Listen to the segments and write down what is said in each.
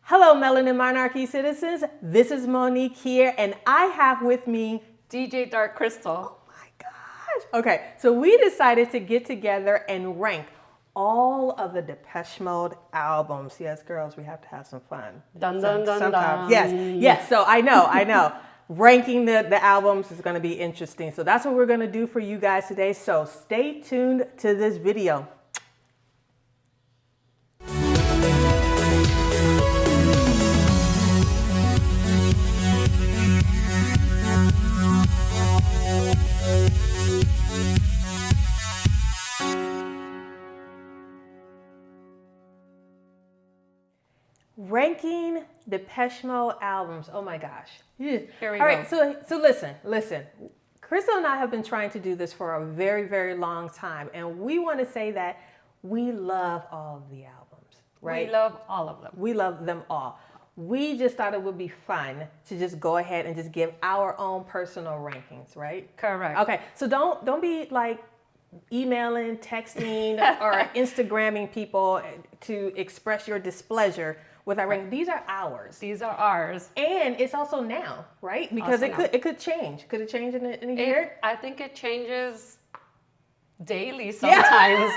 Hello, Melanin Monarchy citizens. This is Monique here, and I have with me DJ Dark Chrystal. Oh my gosh. Okay, so we decided to get together and rank all of the Depeche Mode albums. Yes, girls, we have to have some fun. Dun, dun, dun, Sometimes. dun. Yes. So I know. Ranking the albums is going to be interesting. So that's what we're going to do for you guys today. So stay tuned to this video. Ranking Depeche Mode albums. Oh my gosh. Here we All go. right, so listen. Chrystal and I have been trying to do this for a very, very long time, and we want to say that we love all of the albums, right? We love all of them. We love them all. We just thought it would be fun to just go ahead and just give our own personal rankings, right? Correct. Okay, so don't be like emailing, texting, or Instagramming people to express your displeasure with our ranking. These are ours. These are ours. And it's also now, right? Because Also it could change. Could it change in a year? I think it changes daily sometimes.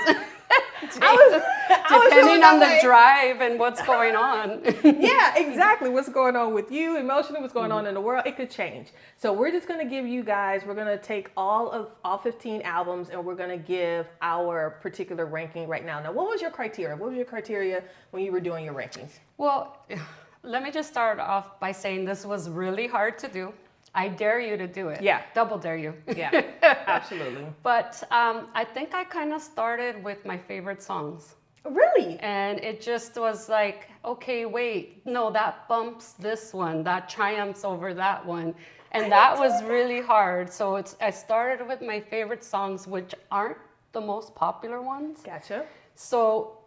Depending on the drive and what's going on. Yeah, exactly. What's going on with you emotionally, what's going on in the world, it could change. So we're just going to give you guys, we're going to take all 15 albums and we're going to give our particular ranking right now. Now, what was your criteria? What was your criteria when you were doing your rankings? Well, let me just start off by saying this was really hard to do. I dare you to do it. Yeah. Double dare you. Yeah, absolutely. But I think I kind of started with my favorite songs. Really? And it just was like, okay, wait, no, that bumps this one, that triumphs over that one. And that was really hard. So I started with my favorite songs, which aren't the most popular ones. Gotcha. So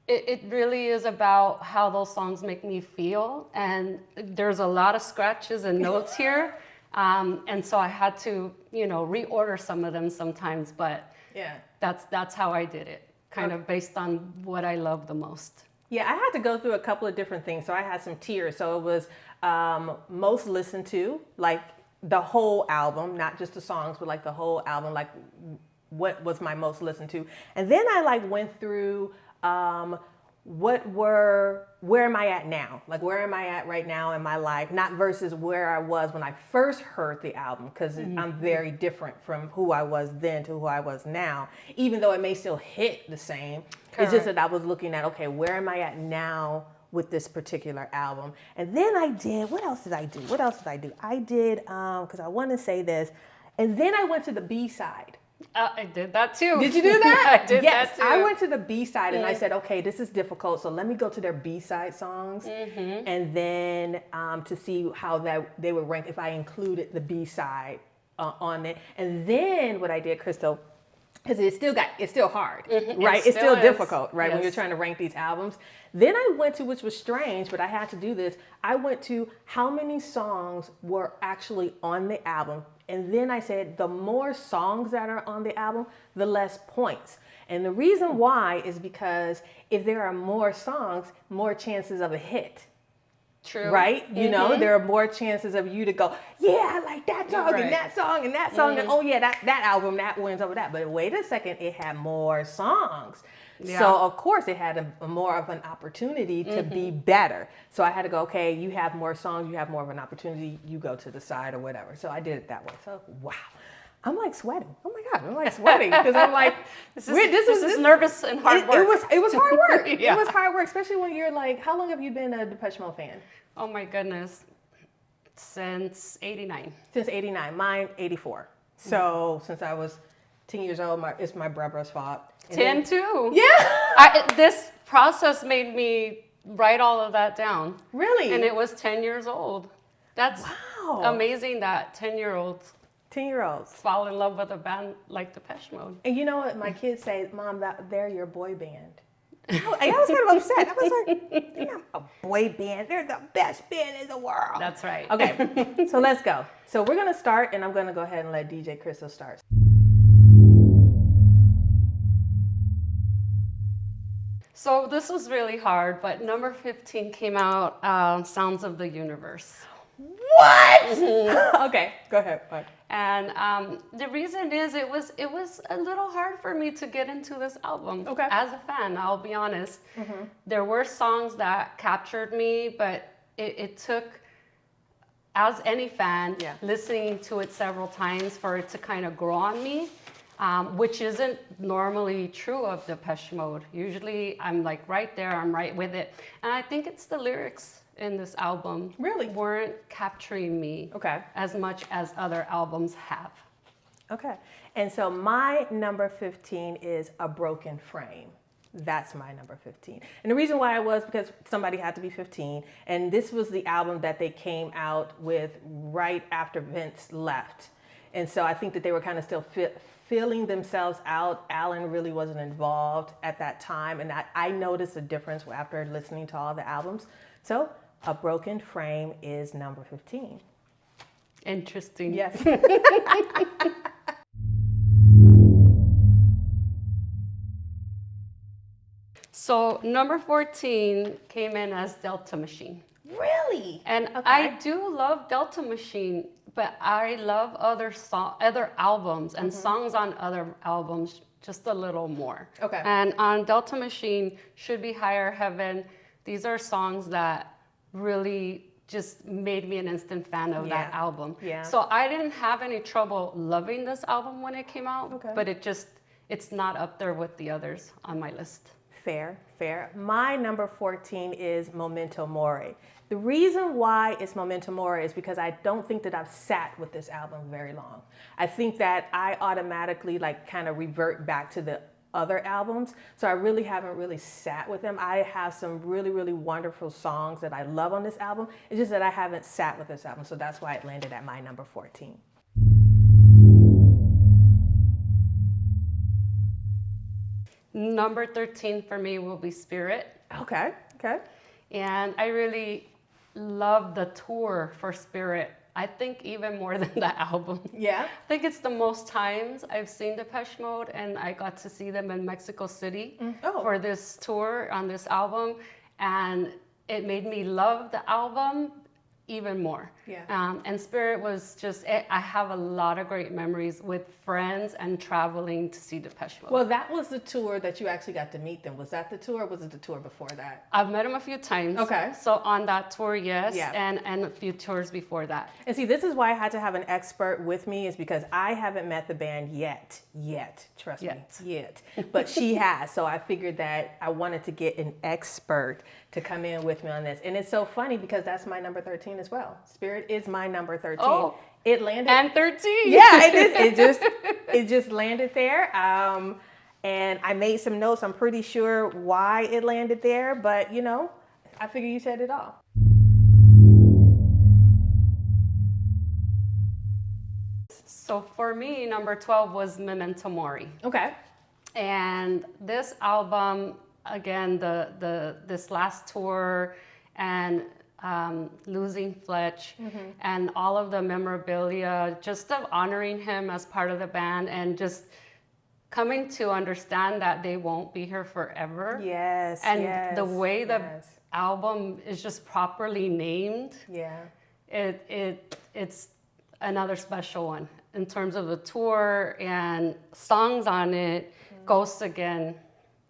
it really is about how those songs make me feel. And there's a lot of scratches and notes here. And so I had to, reorder some of them sometimes, but yeah, that's how I did it. Kind of based on what I love the most. Yeah, I had to go through a couple of different things. So I had some tiers. So it was most listened to, like the whole album, not just the songs, but like the whole album, like what was my most listened to. And then I went through where am I at now? Like, where am I at right now in my life? Not versus where I was when I first heard the album, because I'm very different from who I was then to who I was now, even though it may still hit the same. Correct. It's just that I was looking at, okay, where am I at now with this particular album? And then what else did I do? I did, because I want to say this, and then I went to the B-side. I did that too. Did you do that? I did yes, that too. I went to the B-side and I said, okay, this is difficult, so let me go to their B-side songs and then to see how they would rank if I included the B-side on it. And then what I did, Chrystal, because it's still hard, right? It's still difficult, right? When you're trying to rank these albums. Then I went to, which was strange, but I had to do this. I went to how many songs were actually on the album. And then I said, the more songs that are on the album, the less points. And the reason why is because if there are more songs, more chances of a hit. True. Right? There are more chances of you to go, yeah, I like that song and that song and that song. And oh yeah, that album, that wins over that. But wait a second, it had more songs. Yeah. So of course it had a more of an opportunity to be better. So I had to go, okay, you have more songs, you have more of an opportunity, you go to the side or whatever. So I did it that way. So wow. I'm like sweating. Oh my God, I'm like sweating because I'm like, this is nervous and hard work. It was hard work. Yeah. It was hard work, especially when you're like, how long have you been a Depeche Mode fan? Oh my goodness, since '89. Since '89, mine '84. So since I was 10 years old, it's my brother's fault. 10 too. Yeah. This process made me write all of that down. Really? And it was 10 years old. That's amazing that 10-year-olds 10-year-olds fall in love with a band like Depeche Mode. And you know what? My kids say, Mom, they're your boy band. I was kind of upset. I was like, they're not a boy band. They're the best band in the world. That's right. Okay, so let's go. So we're going to start, and I'm going to go ahead and let DJ Chrystal start. So this was really hard, but number 15 came out, Sounds of the Universe. What? Okay, go ahead. And the reason is it was a little hard for me to get into this album. Okay. As a fan, I'll be honest. There were songs that captured me, but it took, as any fan, listening to it several times for it to kind of grow on me, which isn't normally true of Depeche Mode. Usually I'm like right there, I'm right with it. And I think it's the lyrics in this album really weren't capturing me as much as other albums have. Okay. And so my number 15 is A Broken Frame. That's my number 15. And the reason why it was because somebody had to be 15. And this was the album that they came out with right after Vince left. And so I think that they were kind of still feeling themselves out. Alan really wasn't involved at that time. And I noticed a difference after listening to all the albums. So A Broken Frame is number 15. Interesting. Yes. So number 14 came in as Delta Machine. Really? And I do love Delta Machine, but I love other albums and songs on other albums just a little more. Okay. And on Delta Machine, Should Be Higher Heaven, these are songs that really just made me an instant fan of that album. Yeah. So I didn't have any trouble loving this album when it came out, but it's not up there with the others on my list. Fair, fair. My number 14 is Memento Mori. The reason why it's Memento Mori is because I don't think that I've sat with this album very long. I think that I automatically kind of revert back to the other albums. So I really haven't really sat with them. I have some really, really wonderful songs that I love on this album. It's just that I haven't sat with this album. So that's why it landed at my number 14. Number 13 for me will be Spirit. Okay. And I really love the tour for Spirit. I think even more than the album. Yeah. I think it's the most times I've seen Depeche Mode, and I got to see them in Mexico City for this tour on this album. And it made me love the album even more. Yeah. And Spirit was I have a lot of great memories with friends and traveling to see Depeche Mode. Well, that was the tour that you actually got to meet them. Was that the tour or was it the tour before that? I've met them a few times. Okay. So on that tour, yes, and a few tours before that. And see, this is why I had to have an expert with me, is because I haven't met the band yet. Trust me, yet. But she has. So I figured that I wanted to get an expert to come in with me on this. And it's so funny because that's my number 13 as well. Spirit is my number 13. Oh, it landed. And 13. Yeah, it just landed there. And I made some notes. I'm pretty sure why it landed there, but I figure you said it all. So for me, number 12 was Memento Mori. Okay. And this album, again, this last tour and losing Fletch and all of the memorabilia, just of honoring him as part of the band and just coming to understand that they won't be here forever. Yes. And the way the album is just properly named, it's another special one in terms of the tour and songs on it. Ghosts Again,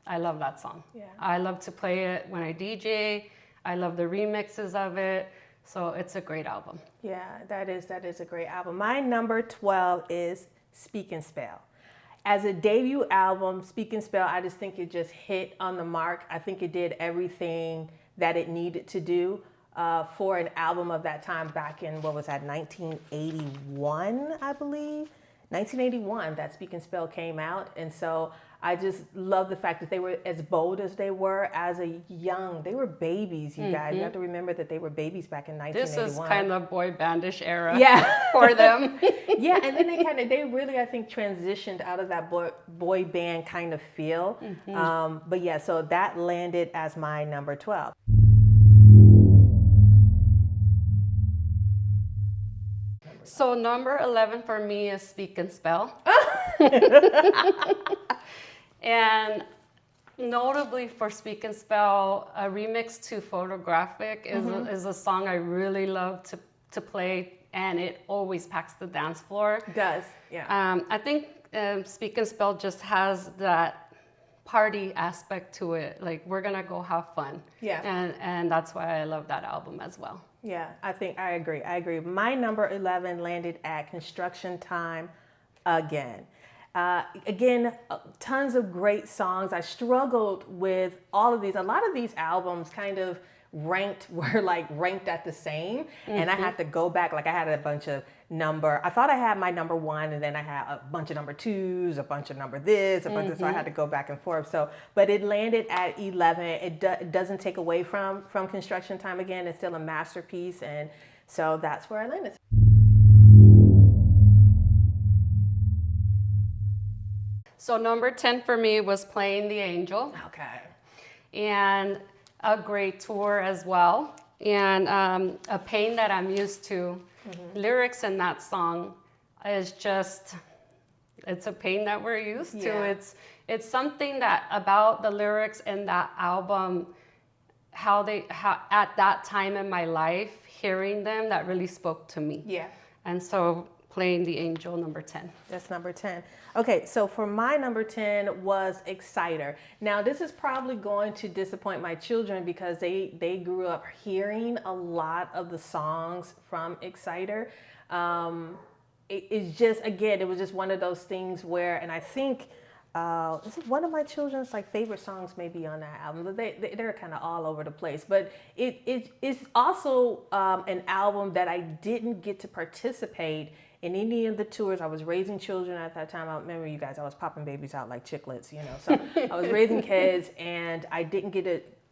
I love that song. Yeah. I love to play it when I DJ. I love the remixes of it. So it's a great album. Yeah, that is a great album. My number 12 is Speak and Spell. As a debut album, Speak and Spell, I just think it just hit on the mark. I think it did everything that it needed to do for an album of that time back in, 1981, I believe? 1981, that Speak and Spell came out. And so I just love the fact that they were as bold as they were they were babies, you guys. You have to remember that they were babies back in 1981. This is kind of boy bandish era Yeah. for them. Yeah, and then they really, I think, transitioned out of that boy band kind of feel. But yeah, so that landed as my number 12. So number 11 for me is Speak and Spell. And notably for Speak and Spell, a remix to Photographic is a song I really love to play, and it always packs the dance floor. It does, yeah. I think Speak and Spell just has that party aspect to it. Like, we're gonna go have fun. Yeah. And that's why I love that album as well. Yeah, I agree. My number 11 landed at Construction Time again. Tons of great songs. I struggled with all of these. A lot of these albums kind of were ranked at the same, and I had to go back. Like, I had a bunch of I thought I had my number 1, and then I had a bunch of number 2s, a bunch of number this, a bunch of, so I had to go back and forth. So, but it landed at 11. It doesn't take away from Construction Time again. It's still a masterpiece, and so that's where I landed. So number 10 for me was Playing the Angel. Okay. And a great tour as well. And A Pain That I'm Used to. Lyrics in that song is just, it's a pain that we're used to. It's something that about the lyrics in that album, how at that time in my life, hearing them, that really spoke to me. Yeah. And so Playing the Angel, number 10. That's number 10. Okay, so for my number 10 was Exciter. Now, this is probably going to disappoint my children because they grew up hearing a lot of the songs from Exciter. It's just, again, it was just one of those things where, and I think one of my children's favorite songs may be on that album, but they're kind of all over the place. But it's also an album that I didn't get to participate in any of the tours. I was raising children at that time. I remember, you guys, I was popping babies out like chiclets, So I was raising kids, and I didn't get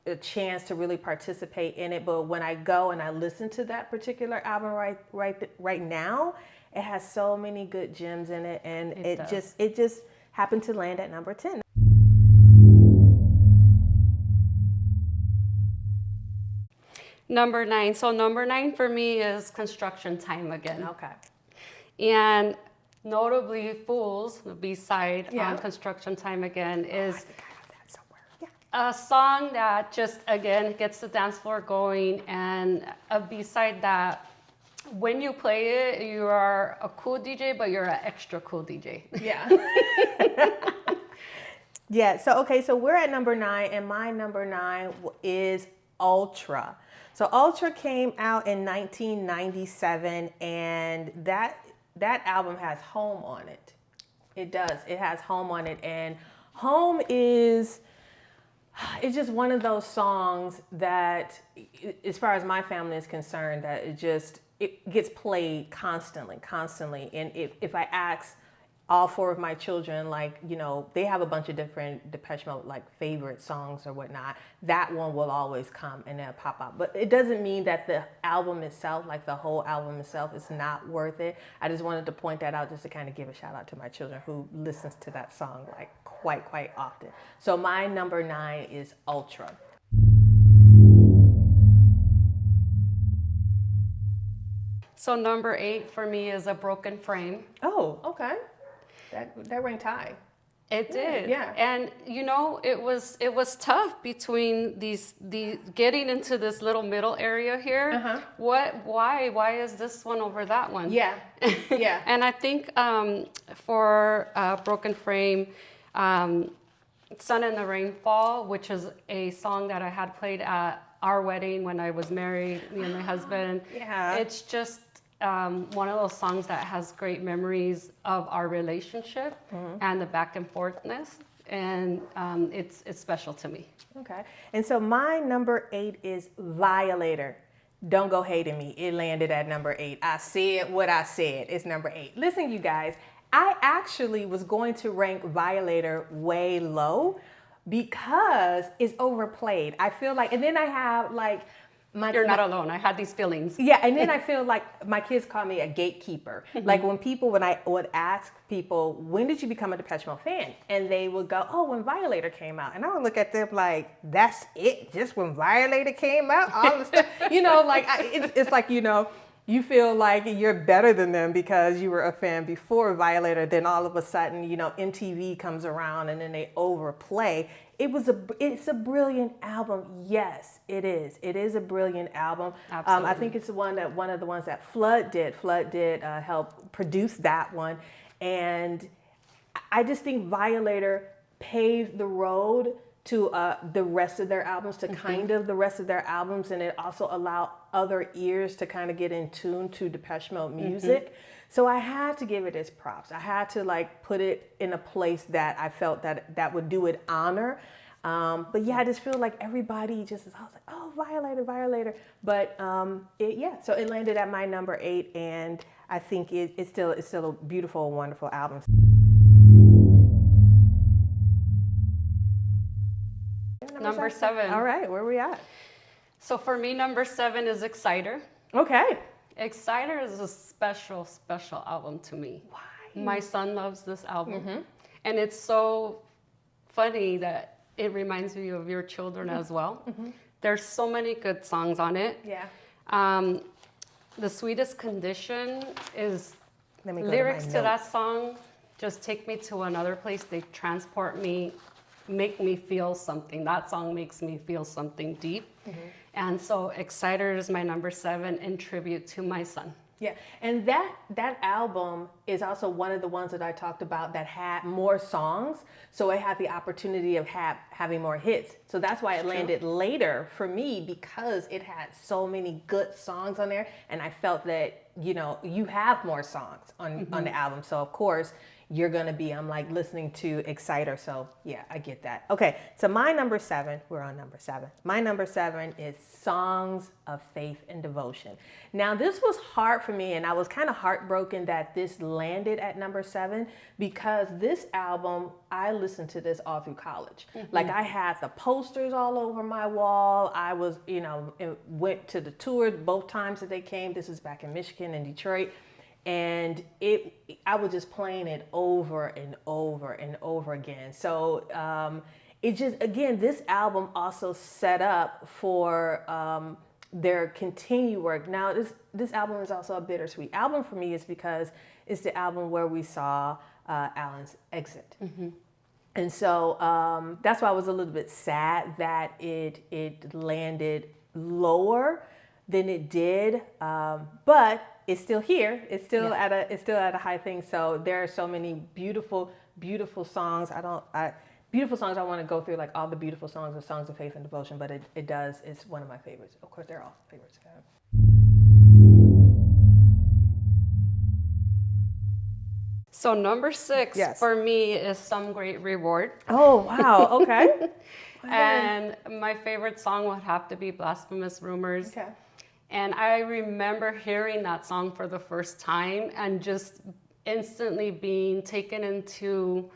a chance to really participate in it. But when I go and I listen to that particular album right now, it has so many good gems in it, and it just happened to land at number 10. Number 9. So number 9 for me is Construction Time again. Okay. And notably, Fools, the B-side on Construction Time again, is I think I have that somewhere. a song that just, again, gets the dance floor going, and a B-side that when you play it, you are a cool DJ, but you're an extra cool DJ. Yeah. Yeah, so we're at number 9, and my number 9 is Ultra. So Ultra came out in 1997, and that album has Home on it. It does. It has Home on it, and Home it's just one of those songs that, as far as my family is concerned, that it gets played constantly. And if I ask all 4 of my children, they have a bunch of different Depeche Mode favorite songs or whatnot, that one will always come and then pop up. But it doesn't mean that the album itself, the whole album itself, is not worth it. I just wanted to point that out, just to kind of give a shout out to my children who listens to that song quite often. So my number 9 is Ultra. So number 8 for me is A Broken Frame. Oh, okay. That ranked high. It did. Yeah. And it was tough between the getting into this little middle area here. Uh-huh. Why is this one over that one? Yeah. Yeah. And I think for Broken Frame, Sun and the Rainfall, which is a song that I had played at our wedding when I was married, me and my husband. Yeah. It's just one of those songs that has great memories of our relationship and the back and forthness, and it's special to me. Okay. And so my number 8 is Violator. Don't go hating me. It landed at number 8. I said what I said. It's number 8. Listen, you guys, I actually was going to rank Violator way low because it's overplayed. I feel and then I have You're not alone. I had these feelings. Yeah, and then I feel like my kids call me a gatekeeper. When I would ask people, when did you become a Depeche Mode fan? And they would go, oh, when Violator came out. And I would look at them that's it? Just when Violator came out? All the stuff. It's you feel like you're better than them because you were a fan before Violator. Then all of a sudden, MTV comes around and then they overplay. it's a brilliant album. Yes, it is. It is a brilliant album. Absolutely. I think it's one of the ones that Flood did. Flood did help produce that one, and I just think Violator paved the road to the rest of their albums, to kind of the rest of their albums, and it also allowed other ears to kind of get in tune to Depeche Mode music. So I had to give it its props. I had to like put it in a place that I felt that would do it honor. But yeah, I just feel like everybody just is, I was like, oh, Violator, Violator. But so it landed at my number 8, and I think it's still a beautiful, wonderful album. Number 7. All right, where are we at? So for me, number 7 is Exciter. Okay. Exciter is a special, special album to me. Why? My son loves this album. And it's so funny that it reminds me of your children as well. There's so many good songs on it. Yeah. The Sweetest Condition is lyrics to that song just take me to another place. They transport me, make me feel something. That song makes me feel something deep. And so Exciter is my number 7 in tribute to my son. Yeah, and that album is also one of the ones that I talked about that had more songs, so it had the opportunity of having more hits. So that's why it landed later for me, because it had so many good songs on there, and I felt that, you know, you have more songs on the album. So of course you're gonna be, I'm like listening to Exciter. So yeah, I get that. Okay, so my number 7, we're on number 7. My number 7 is Songs of Faith and Devotion. Now this was hard for me, and I was kind of heartbroken that this landed at number 7, because this album, I listened to this all through college. Like I had the posters all over my wall. I was, you know, went to the tour both times that they came. This is back in Michigan and Detroit. And I was just playing it over and over and over again. So it just, again, this album also set up for their continued work. Now, this album is also a bittersweet album for me, is because it's the album where we saw Alan's exit. And so that's why I was a little bit sad that it landed lower than it did, but it's still here. It's still at a high thing. So there are so many beautiful, beautiful songs. Beautiful songs. I want to go through like all the beautiful songs of Songs of Faith and Devotion, but it does. It's one of my favorites. Of course, they're all favorites. So number 6 for me is Some Great Reward. Oh wow! Okay. And my favorite song would have to be Blasphemous Rumors. Okay. And I remember hearing that song for the first time and just instantly being taken into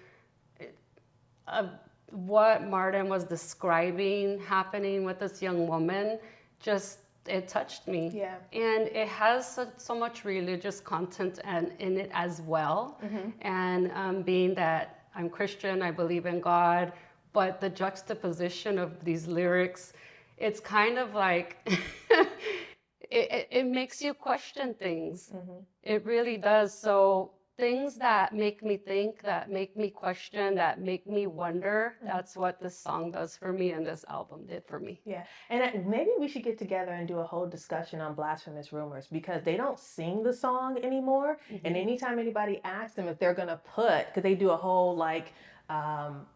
what Martin was describing happening with this young woman. Just, it touched me. Yeah. And it has so much religious content in it as well. And being that I'm Christian, I believe in God, but the juxtaposition of these lyrics, it's kind of like... It makes you question things. It really does. So things that make me think, that make me question, that make me wonder, that's what this song does for me, and this album did for me. Yeah, and maybe we should get together and do a whole discussion on Blasphemous Rumors, because they don't sing the song anymore. And anytime anybody asks them if they're gonna because they do a whole like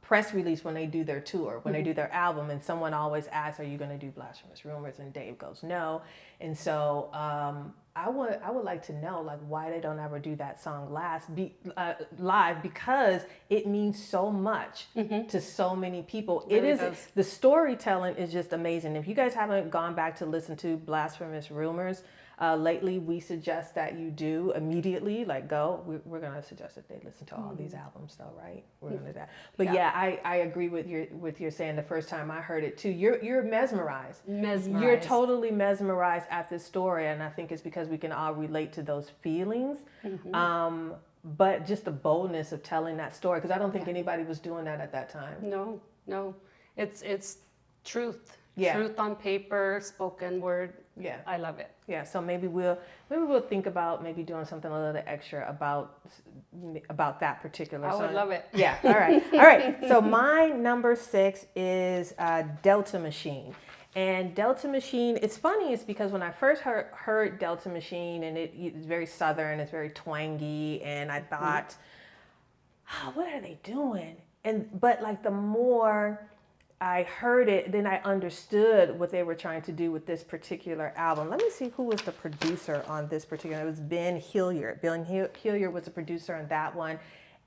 press release when they do their tour, when they do their album, and someone always asks, are you going to do Blasphemous Rumors? And Dave goes, no. And so I would like to know like why they don't ever do that song live, because it means so much to so many people. It really does. The storytelling is just amazing. If you guys haven't gone back to listen to Blasphemous Rumors lately, we suggest that you do immediately. Like go. We're gonna suggest that they listen to all these albums, though, right? We're gonna do that. But yeah, I agree with your saying. The first time I heard it too, you're mesmerized. You're totally mesmerized at this story, and I think it's because we can all relate to those feelings. But just the boldness of telling that story, because I don't think anybody was doing that at that time. No, it's truth. Yeah. Truth on paper, spoken word. Yeah. I love it. Yeah, so maybe we'll think about maybe doing something a little extra about that particular I song. would love it. Yeah, all right. So my number 6 is Delta Machine. And Delta Machine, it's funny, it's because when I first heard Delta Machine, and it's very southern, it's very twangy, and I thought, what are they doing? But like the more I heard it, then I understood what they were trying to do with this particular album. Let me see who was the producer on this particular. It was Ben Hilliard. Ben Hilliard was the producer on that one,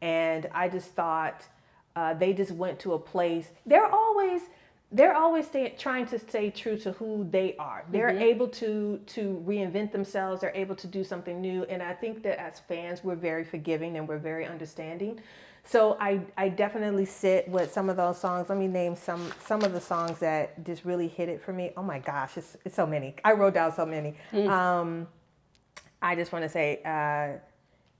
and I just thought they just went to a place. They're always trying to stay true to who they are. They're able to reinvent themselves. They're able to do something new, and I think that as fans, we're very forgiving and we're very understanding. So I definitely sit with some of those songs. Let me name some of the songs that just really hit it for me. Oh my gosh, it's so many. I wrote down so many. I just want to say,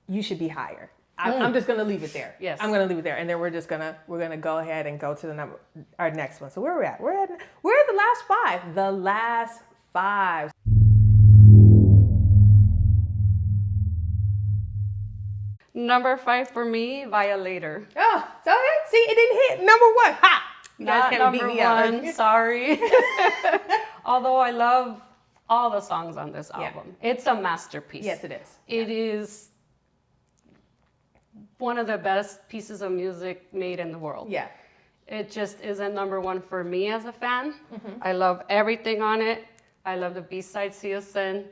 You Should Be Higher. I'm just gonna leave it there. Yes, I'm gonna leave it there, and then we're gonna go ahead and go to our next one. So where are we at? We're at the last 5. The last 5. Number 5 for me, Violator. Oh, so see, it didn't hit number 1. Ha! You guys Not can't beat number me up. 1, sorry. Although I love all the songs on this album. It's a masterpiece. Yes, it is. It is one of the best pieces of music made in the world. Yeah. It just isn't number 1 for me as a fan. I love everything on it. I love the B-side, See You Sin.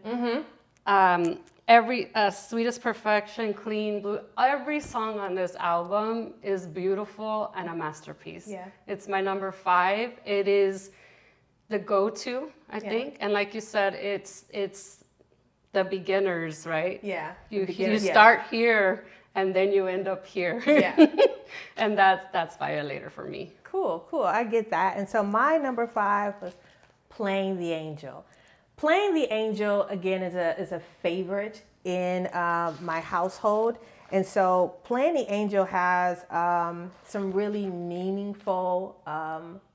Every Sweetest Perfection, Clean Blue, every song on this album is beautiful and a masterpiece. Yeah. It's my number 5. It is the go-to, I think. And like you said, it's the beginners, right? Yeah. You start here and then you end up here. Yeah. And that's Violator for me. Cool. I get that. And so my number 5 was Playing the Angel. Playing the Angel, again, is a favorite in my household. And so Playing the Angel has some really meaningful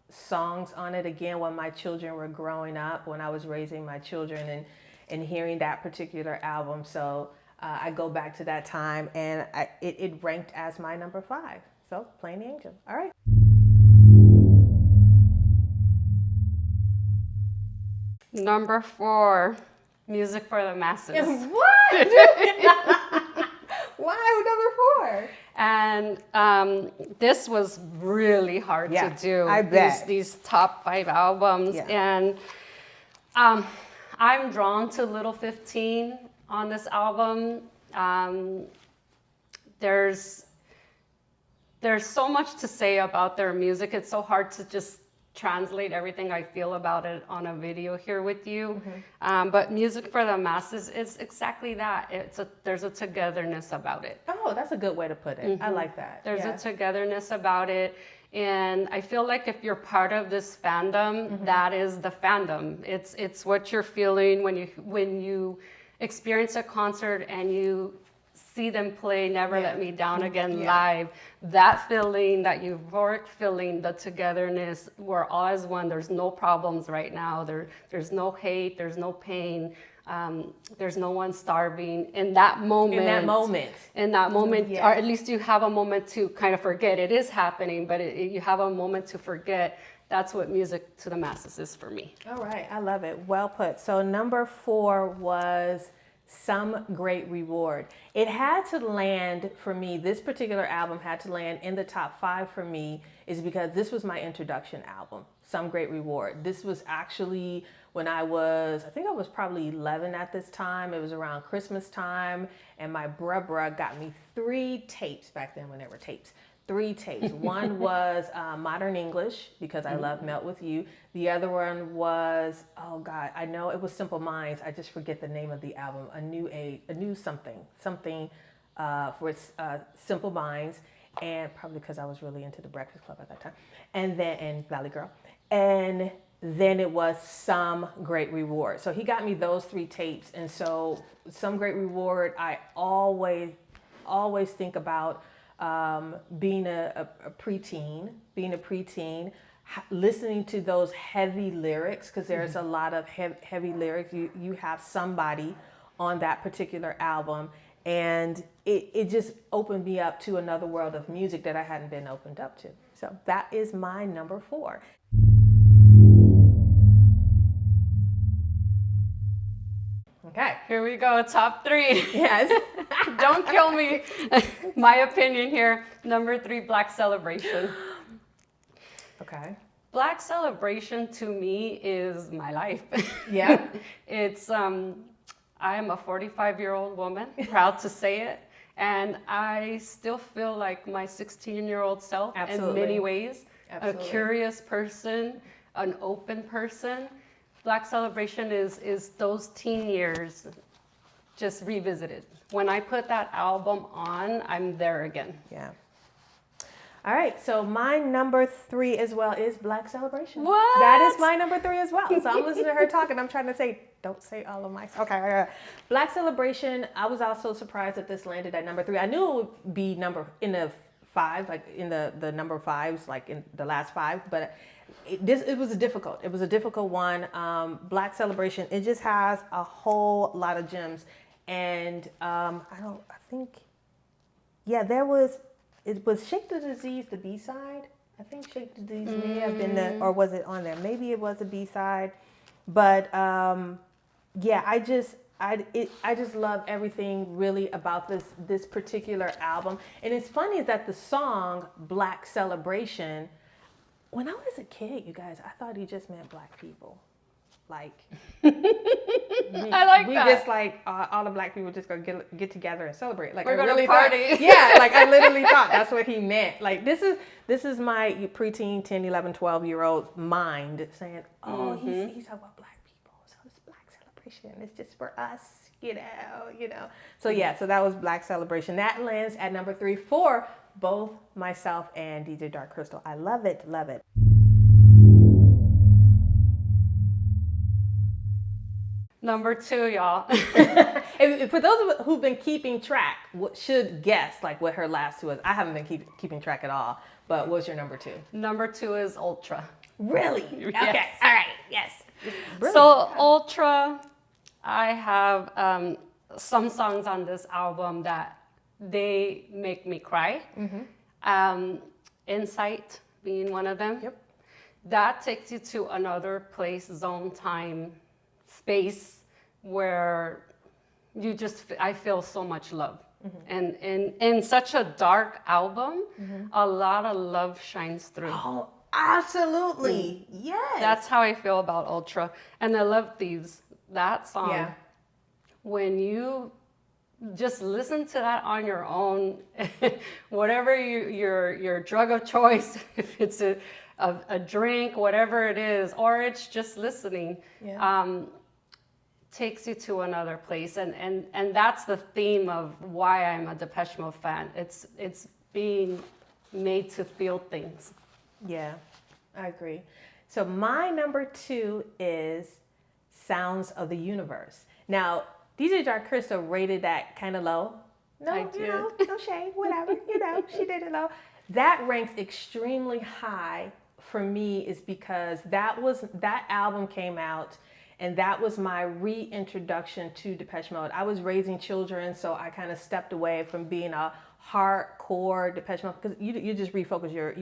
songs on it. Again, when my children were growing up, when I was raising my children and hearing that particular album. So I go back to that time, and it ranked as my number 5. So Playing the Angel. All right. Number 4, Music for the Masses. What? Why number 4? And this was really hard to do. I bet. These top 5 albums. Yeah. And I'm drawn to Little 15 on this album. There's so much to say about their music. It's so hard to just translate everything I feel about it on a video here with you. But Music for the Masses is exactly that. There's a togetherness about it. Oh, that's a good way to put it. I like that. There's a togetherness about it. And I feel like if you're part of this fandom, that is the fandom. It's what you're feeling when you experience a concert and you see them play Never Let Me Down Again live. That feeling, that euphoric feeling, the togetherness, we're all as one. There's no problems right now. There's no hate. There's no pain. There's no one starving. In that moment, or at least you have a moment to kind of forget it is happening, but you have a moment to forget. That's what Music to the Masses is for me. All right, I love it. Well put. So number 4 was Some Great Reward. It had to land for me, this particular album had to land in the top 5 for me, is because this was my introduction album, Some Great Reward. This was actually when I think I was probably 11 at this time. It was around Christmas time, and my bruh got me 3 tapes back then when there were tapes. 3 tapes. One was Modern English, because I love Melt With You. The other one was, oh God, I know it was Simple Minds. I just forget the name of the album. A new something for Simple Minds, and probably because I was really into the Breakfast Club at that time, and Valley Girl, and then it was Some Great Reward. So he got me those 3 tapes, and so Some Great Reward, I always think about being a preteen, listening to those heavy lyrics, because there's a lot of heavy lyrics. You have Somebody on that particular album, and it just opened me up to another world of music that I hadn't been opened up to. So that is my number 4. Okay. Here we go, top 3. Yes. Don't kill me. My opinion here, number 3, Black Celebration. Okay. Black Celebration to me is my life. Yeah. It's, I am a 45-year-old woman, proud to say it. And I still feel like my 16-year-old self. Absolutely. In many ways. Absolutely. A curious person, an open person. Black Celebration is those teen years just revisited. When I put that album on, I'm there again. Yeah. All right, so my number 3 as well is Black Celebration. What? That is my number 3 as well. So I'm listening to her talk, and I'm trying to say, don't say all of my. Okay, all right. Black Celebration. I was also surprised that this landed at number 3. I knew it would be in the 5, like in the number 5s, like in the last 5, but it was difficult. It was a difficult one. Black Celebration. It just has a whole lot of gems, and It was Shake the Disease, the B-side. I think Shake the Disease may have been or was it on there? Maybe it was a B-side. But yeah, I just love everything really about this particular album. And it's funny that the song Black Celebration, when I was a kid, you guys, I thought he just meant black people. Like, I like that. We just like all the black people just gonna get together and celebrate. Like, we're I gonna really party. Thought, yeah, like I literally thought that's what he meant. Like this is my preteen 10, 11, 12-year-old mind saying, oh, he's talking about black people, so it's Black Celebration. It's just for us, you know. So yeah, so that was Black Celebration. That lands at number 3 for both myself and DJ Dark Chrystal. I love it, love it. Number 2, y'all. For those of who've been keeping track, should guess like what her last 2 is. I haven't been keeping track at all. But what's your number 2? Number 2 is Ultra. Really? Yes. Okay. All right. Yes. Brilliant. So Ultra, I have some songs on this album that they make me cry. Insight being one of them. Yep. That takes you to another place, zone, time, space where I feel so much love. And in such a dark album, a lot of love shines through. Oh, absolutely. Yes. That's how I feel about Ultra. And I love Thieves, that song. Yeah. When you just listen to that on your own, whatever your drug of choice, if it's a drink, whatever it is, or it's just listening, takes you to another place. And that's the theme of why I'm a Depeche Mode fan. It's being made to feel things. Yeah, I agree. So my number 2 is Sounds of the Universe. Now, DJ Dark Chrystal rated that kind of low. No, I did. No shade, whatever. She did it low. That ranks extremely high for me is because that album came out, and that was my reintroduction to Depeche Mode. I was raising children, so I kind of stepped away from being a hardcore Depeche Mode because you just refocus your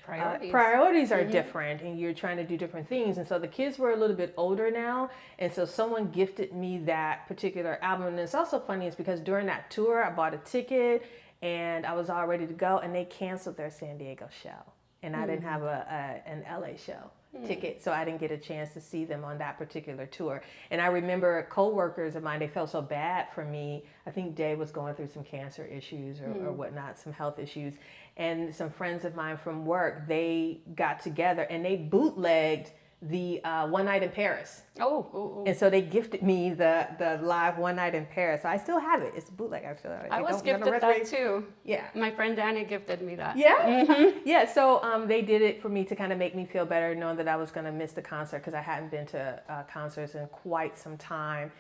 priorities are different, and you're trying to do different things. And so the kids were a little bit older now, and so someone gifted me that particular album. And it's also funny is because during that tour, I bought a ticket and I was all ready to go, and they canceled their San Diego show, and I didn't have an LA show ticket, so I didn't get a chance to see them on that particular tour. And I remember co-workers of mine, they felt so bad for me. I think Dave was going through some cancer issues or whatnot, some health issues. And some friends of mine from work, they got together and they bootlegged the One Night in Paris. Oh. And so they gifted me the live One Night in Paris. So I still have it. It's bootleg. I still have it. I was gifted that too. Yeah. My friend Danny gifted me that. Yeah? Yeah, so they did it for me to kind of make me feel better, knowing that I was going to miss the concert because I hadn't been to concerts in quite some time.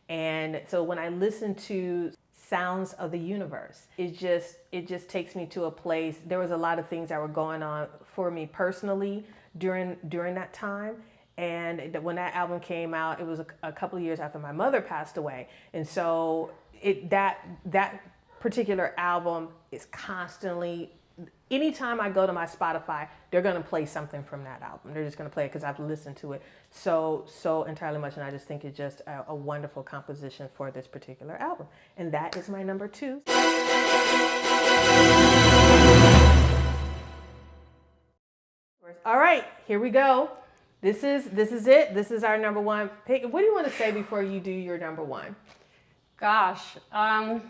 And so when I listened to sounds of the universe. It just takes me to a place. There was a lot of things that were going on for me personally during that time. And when that album came out, it was a couple of years after my mother passed away. And so that particular album is constantly, anytime I go to my Spotify, they're going to play something from that album. They're just going to play it because I've listened to it so entirely much. And I just think it's just a wonderful composition for this particular album. And that is my number 2. All right, here we go. This is it. This is our number 1 pick. What do you want to say before you do your number 1? Gosh, I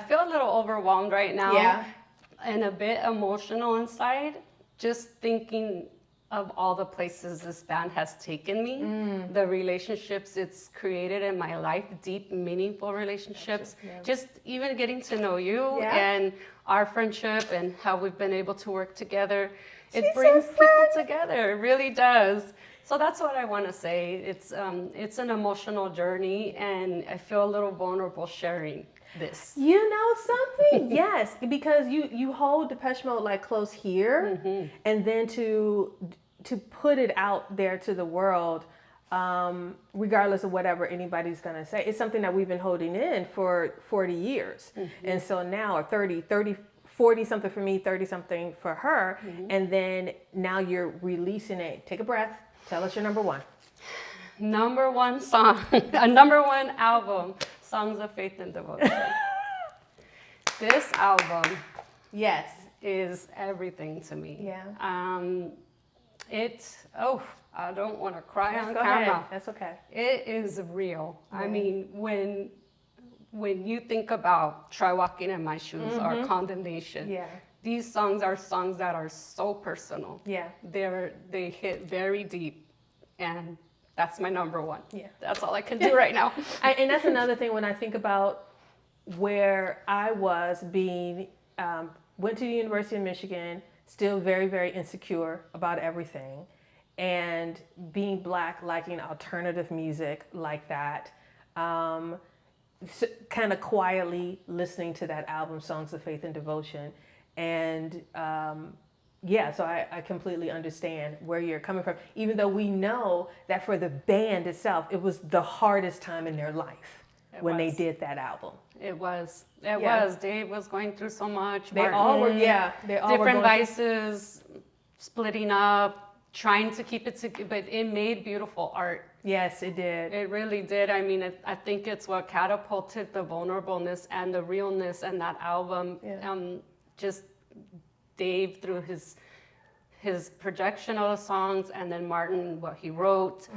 feel a little overwhelmed right now. Yeah. And a bit emotional inside, just thinking of all the places this band has taken me, the relationships it's created in my life, deep, meaningful relationships, just even getting to know you and our friendship and how we've been able to work together. It brings people together, it really does. So that's what I want to say. It's an emotional journey, and I feel a little vulnerable sharing this. You know something? Yes, because you hold Depeche Mode like close here, and then to put it out there to the world, regardless of whatever anybody's gonna say, it's something that we've been holding in for 40 years, and so now, or 40 something for me, 30 something for her, and then now you're releasing it. Take a breath. Tell us your number 1. Number 1 song, a number 1 album. Songs of Faith and Devotion. This album, yes, is everything to me. Yeah. I don't want to cry on camera. Ahead. That's okay. It is real. Yeah. I mean, when you think about Try Walking in My Shoes or Condemnation, these songs are songs that are so personal. Yeah. They hit very deep, and that's my number 1. Yeah. That's all I can do right now. And that's another thing when I think about where I was went to the University of Michigan, still very, very insecure about everything. And being Black, liking alternative music like that, kind of quietly listening to that album, Songs of Faith and Devotion. And so I completely understand where you're coming from, even though we know that for the band itself, it was the hardest time in their life when they did that album. It was. Dave was going through so much. They all were, They all different were vices, splitting up, trying to keep it together, but it made beautiful art. Yes, it did. It really did. I mean, I think it's what catapulted the vulnerableness and the realness in that album. Yeah. Just Dave through his projection of the songs, and then Martin, what he wrote,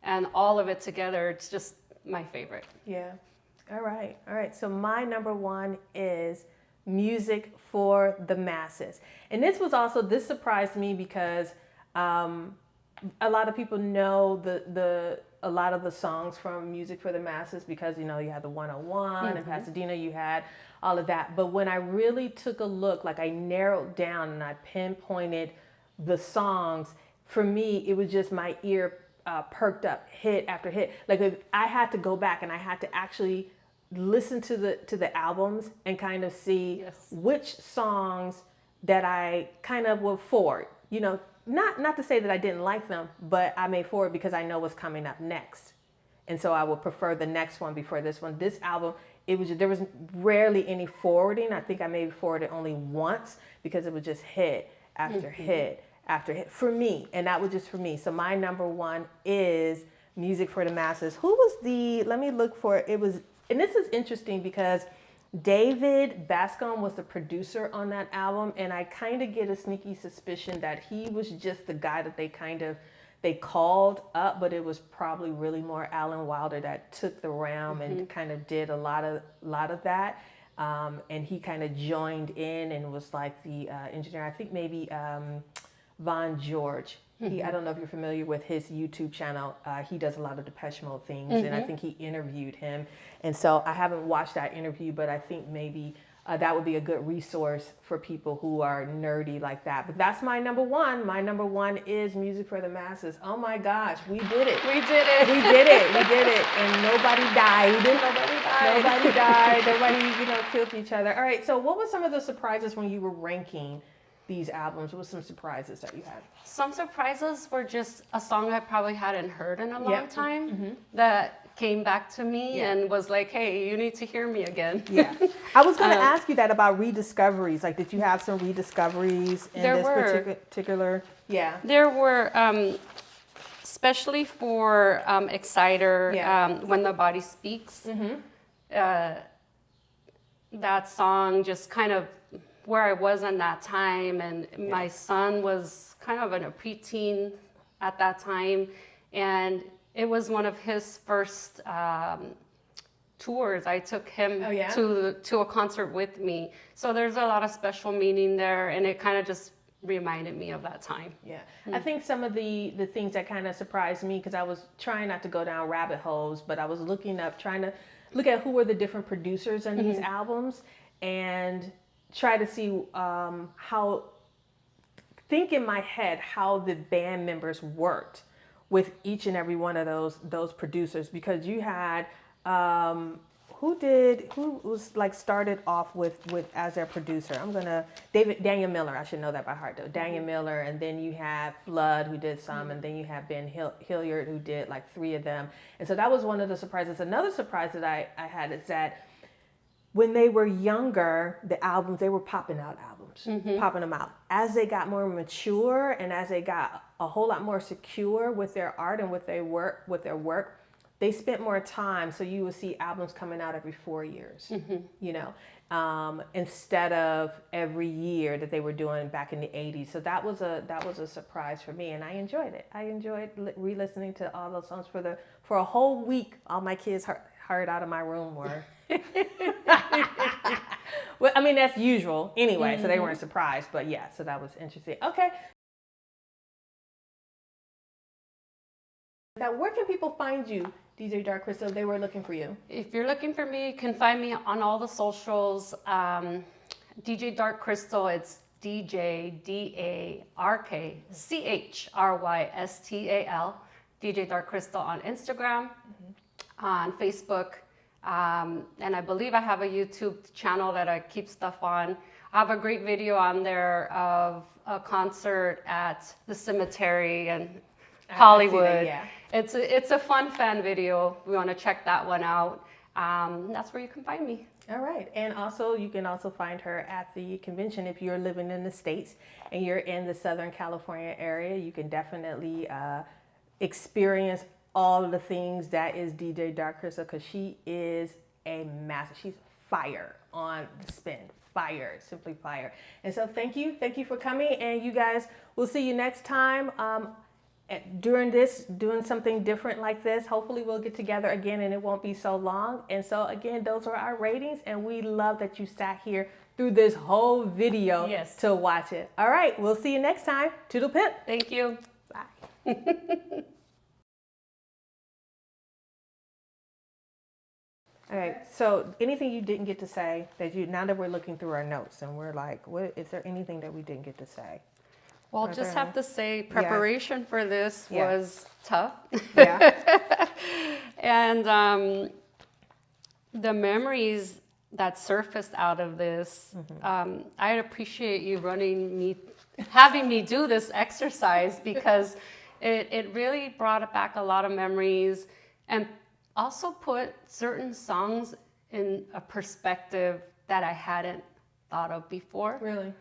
and all of it together. It's just my favorite. Yeah. All right. So my number 1 is Music for the Masses. And this surprised me because a lot of people know a lot of the songs from Music for the Masses because, you had the 101 and Pasadena, you had all of that. But when I really took a look, like I narrowed down and I pinpointed the songs, for me, it was just my ear perked up hit after hit. Like if I had to go back and I had to actually listen to the albums and kind of see which songs that I kind of will forward, not to say that I didn't like them, but I may forward because I know what's coming up next. And so I would prefer the next one before this one. This album, there was rarely any forwarding. I think I maybe forwarded only once because it was just hit after hit after hit for me. And that was just for me. So my number 1 is Music for the Masses. Who was let me look for it. And this is interesting because David Bascom was the producer on that album, and I kind of get a sneaky suspicion that he was just the guy that they called up, but it was probably really more Alan Wilder that took the realm and kind of did a lot of that, and he kind of joined in and was like the engineer. I think maybe Von George. I don't know if you're familiar with his YouTube channel. He does a lot of Depeche Mode things, and I think he interviewed him. And so I haven't watched that interview, but I think maybe that would be a good resource for people who are nerdy like that. But that's my number 1. My number 1 is Music for the Masses. Oh my gosh, we did it. We did it. We did it. And nobody died. died. Nobody died. Nobody, killed each other. All right. So, what were some of the surprises when you were ranking these albums? What were some surprises that you had? Some surprises were just a song I probably hadn't heard in a long time that came back to me and was like, hey, you need to hear me again. Yeah. I was going to ask you that about rediscoveries. Like, did you have some rediscoveries in this particular? Yeah. There were, especially for Exciter, When the Body Speaks. That song just kind of where I was in that time, and my son was kind of in a preteen at that time, and it was one of his first tours. I took him to a concert with me, so there's a lot of special meaning there, and it kind of just reminded me of that time. Yeah, I think some of the things that kind of surprised me, because I was trying not to go down rabbit holes, but I was trying to look at who were the different producers in these albums, and try to see think in my head how the band members worked with each and every one of those producers, because you had who was like started off with as their producer. Daniel Miller. I should know that by heart though. Daniel Miller, and then you have Flood who did some, and then you have Ben Hilliard who did like 3 of them. And so that was one of the surprises. Another surprise that I had is that when they were younger, the albums, they were popping out albums, popping them out. As they got more mature and as they got a whole lot more secure with their art and with their work, they spent more time. So you would see albums coming out every 4 years, instead of every year that they were doing back in the 80s. So that was a surprise for me, and I enjoyed it. I enjoyed re-listening to all those songs for a whole week. All my kids heard out of my room were. Well, I mean, that's usual anyway, so they weren't surprised, but yeah, so that was interesting. Okay. Now, where can people find you, DJ Dark Chrystal, if they were looking for you? If you're looking for me, you can find me on all the socials. DJ Dark Chrystal, it's DJ DARKCHRYSTAL. DJ Dark Chrystal on Instagram, on Facebook. And I believe I have a YouTube channel that I keep stuff on. I have a great video on there of a concert at the cemetery in Hollywood. Yeah. It's a fun fan video. We want to check that one out. That's where you can find me. All right. And also, you can also find her at the convention. If you're living in the States and you're in the Southern California area, you can definitely experience all of the things that is DJ Dark Chrystal, because she is a master. She's fire on the spin. Fire, simply fire. And so thank you for coming, and you guys, we'll see you next time doing something different like this. Hopefully we'll get together again and it won't be so long. And so again, those are our ratings, and we love that you sat here through this whole video to watch it. All right, we'll see you next time. Toodle pip. Thank you. Bye. All right, so anything you didn't get to say now that we're looking through our notes and we're like, what is there anything that we didn't get to say? Well, just have to say preparation for this was tough. Yeah. And the memories that surfaced out of this, I appreciate you having me do this exercise, because it really brought back a lot of memories, and also put certain songs in a perspective that I hadn't thought of before. Really?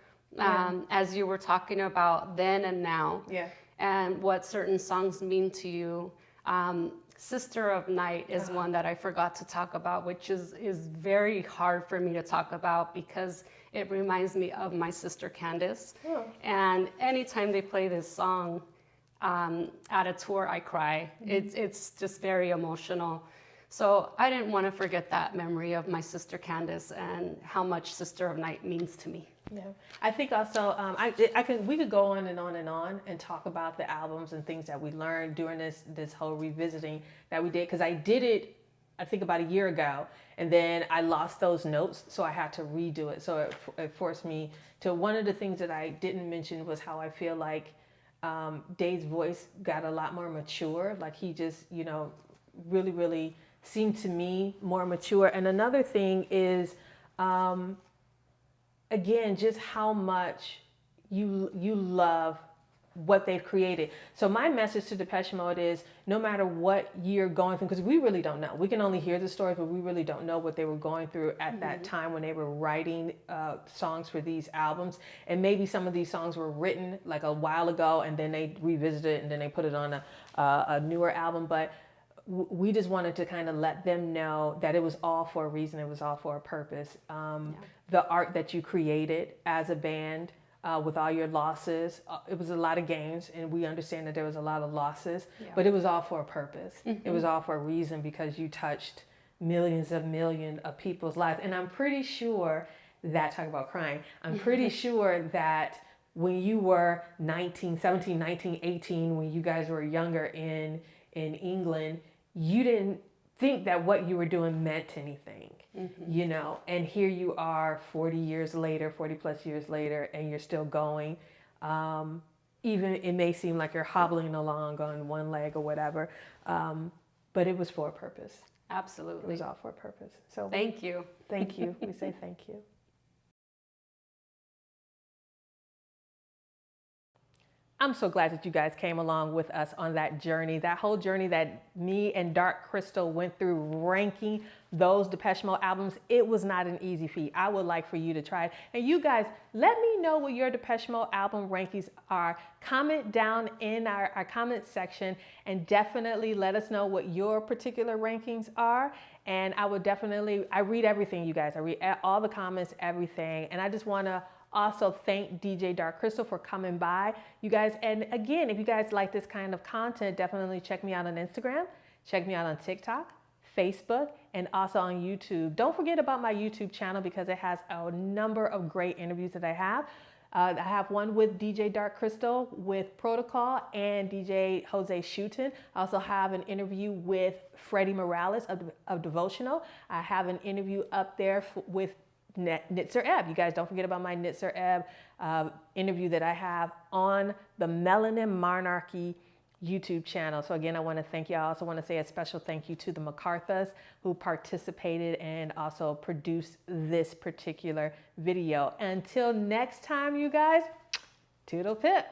As you were talking about then and now, and what certain songs mean to you. Sister of Night is one that I forgot to talk about, which is very hard for me to talk about because it reminds me of my sister Candace. Oh. And anytime they play this song at a tour, I cry. It's just very emotional. So I didn't want to forget that memory of my sister Candace and how much Sister of Night means to me. Yeah, I think also we could go on and on and on and talk about the albums and things that we learned during this whole revisiting that we did, because I did it I think about a year ago, and then I lost those notes, so I had to redo it. So it forced me to, one of the things that I didn't mention was how I feel like Dave's voice got a lot more mature. Like he just, really seem to me more mature. And another thing is, again, just how much you love what they've created. So my message to Depeche Mode is, no matter what you're going through, because we really don't know. We can only hear the stories, but we really don't know what they were going through at that time when they were writing songs for these albums. And maybe some of these songs were written like a while ago, and then they revisited it, and then they put it on a newer album. But we just wanted to kind of let them know that it was all for a reason. It was all for a purpose. The art that you created as a band, with all your losses, it was a lot of gains, and we understand that there was a lot of losses, but it was all for a purpose. It was all for a reason, because you touched millions of people's lives. And I'm pretty sure that, talk about crying, I'm pretty sure that when you were 19, 17, 19, 18, when you guys were younger in England, you didn't think that what you were doing meant anything. You know, and here you are 40 plus years later, and you're still going. Even it may seem like you're hobbling along on one leg or whatever, but it was for a purpose. Absolutely. It was all for a purpose. So thank you. Thank you. We say thank you. I'm so glad that you guys came along with us on that journey, that whole journey that me and Dark Chrystal went through, ranking those Depeche Mode albums. It was not an easy feat. I would like for you to try it. And you guys, let me know what your Depeche Mode album rankings are. Comment down in our comment section, and definitely let us know what your particular rankings are. And I would definitely, I read everything, you guys. I read all the comments, everything. And I just want to also thank DJ Dark Chrystal for coming by, you guys. And again, if you guys like this kind of content, definitely check me out on Instagram, check me out on TikTok, Facebook, and also on YouTube. Don't forget about my YouTube channel, because it has a number of great interviews that I have. I have one with DJ Dark Chrystal with Protocol and DJ Jose Shuton. I also have an interview with Freddie Morales of Devotional. I have an interview up there with Nitzer Ebb. You guys don't forget about my Nitzer Ebb interview that I have on the Melanin Monarchy YouTube channel. So again, I want to thank you. I also want to say a special thank you to the MacArthurs who participated and also produced this particular video. Until next time, you guys, toodle pip.